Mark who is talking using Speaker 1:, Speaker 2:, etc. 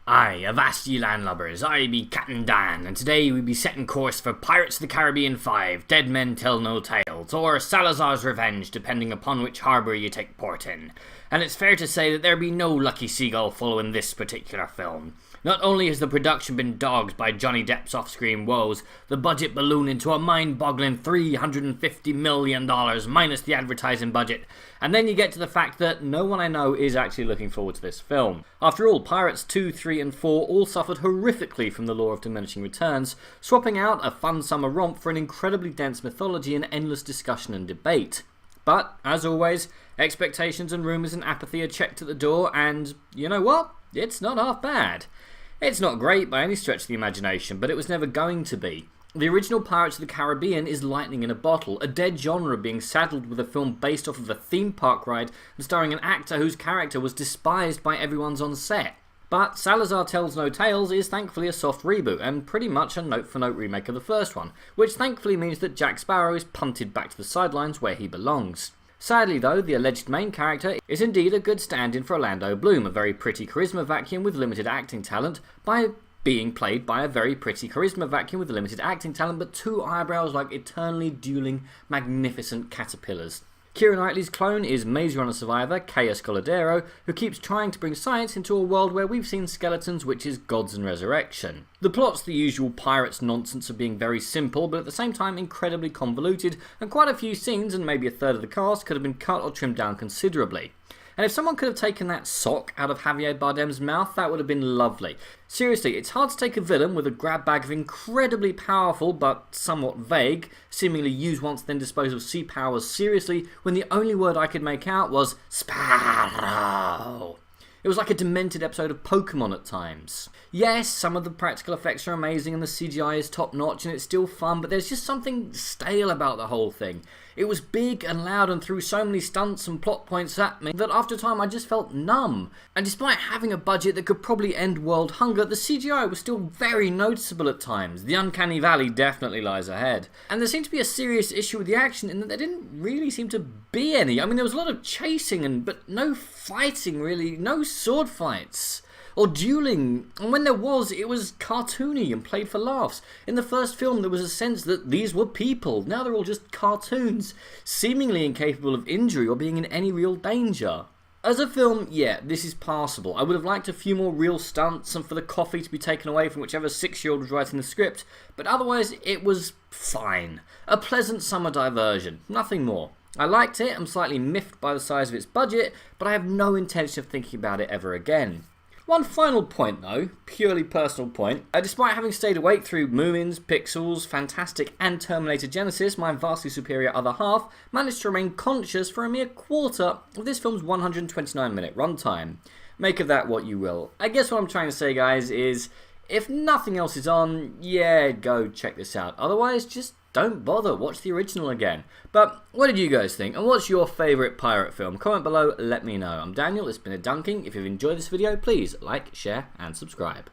Speaker 1: Aye, avast ye landlubbers, I be Captain Dan, and today we be setting course for Pirates of the Caribbean 5, Dead Men Tell No Tales, or Salazar's Revenge, depending upon which harbour you take port in. And it's fair to say that there be no lucky seagull following this particular film. Not only has the production been dogged by Johnny Depp's off-screen woes, the budget ballooned into a mind-boggling $350 million minus the advertising budget, and then you get to the fact that no one I know is actually looking forward to this film. After all, Pirates 2, 3 and 4 all suffered horrifically from the law of diminishing returns, swapping out a fun summer romp for an incredibly dense mythology and endless discussion and debate. But, as always, expectations and rumours and apathy are checked at the door, and you know what? It's not half bad. It's not great by any stretch of the imagination, but it was never going to be. The original Pirates of the Caribbean is lightning in a bottle, a dead genre being saddled with a film based off of a theme park ride and starring an actor whose character was despised by everyone on set. But Salazar Tells No Tales is thankfully a soft reboot, and pretty much a note-for-note remake of the first one, which thankfully means that Jack Sparrow is punted back to the sidelines where he belongs. Sadly though, the alleged main character is indeed a good stand-in for Orlando Bloom, a very pretty charisma vacuum with limited acting talent, by being played by a very pretty charisma vacuum with limited acting talent, but two eyebrows like eternally dueling magnificent caterpillars. Keira Knightley's clone is Maze Runner survivor Kaya Scoladero, who keeps trying to bring science into a world where we've seen skeletons, witches, gods and resurrection. The plot's the usual Pirates nonsense of being very simple, but at the same time incredibly convoluted, and quite a few scenes and maybe a third of the cast could have been cut or trimmed down considerably. And if someone could have taken that sock out of Javier Bardem's mouth, that would have been lovely. Seriously, it's hard to take a villain with a grab bag of incredibly powerful but somewhat vague, seemingly use once then dispose of sea powers seriously when the only word I could make out was Sparrow. It was like a demented episode of Pokemon at times. Yes, some of the practical effects are amazing and the CGI is top notch and it's still fun, but there's just something stale about the whole thing. It was big and loud and threw so many stunts and plot points at me that after time I just felt numb. And despite having a budget that could probably end world hunger, the CGI was still very noticeable at times. The uncanny valley definitely lies ahead. And there seemed to be a serious issue with the action in that there didn't really seem to be any. I mean, there was a lot of chasing but no fighting really, no sword fights or dueling, and when there was, it was cartoony and played for laughs. In the first film there was a sense that these were people, now they're all just cartoons, seemingly incapable of injury or being in any real danger. As a film, yeah, this is passable. I would have liked a few more real stunts and for the coffee to be taken away from whichever 6-year-old was writing the script, but otherwise it was fine. A pleasant summer diversion, nothing more. I liked it, I'm slightly miffed by the size of its budget, but I have no intention of thinking about it ever again. One final point though, purely personal point. Despite having stayed awake through Moomins, Pixels, Fantastic and Terminator Genesis, my vastly superior other half managed to remain conscious for a mere quarter of this film's 129-minute runtime. Make of that what you will. I guess what I'm trying to say, guys, is if nothing else is on, yeah, go check this out. Otherwise, just don't bother, watch the original again. But what did you guys think? And what's your favourite pirate film? Comment below, let me know. I'm Daniel, it's been a dunking. If you've enjoyed this video, please like, share and subscribe.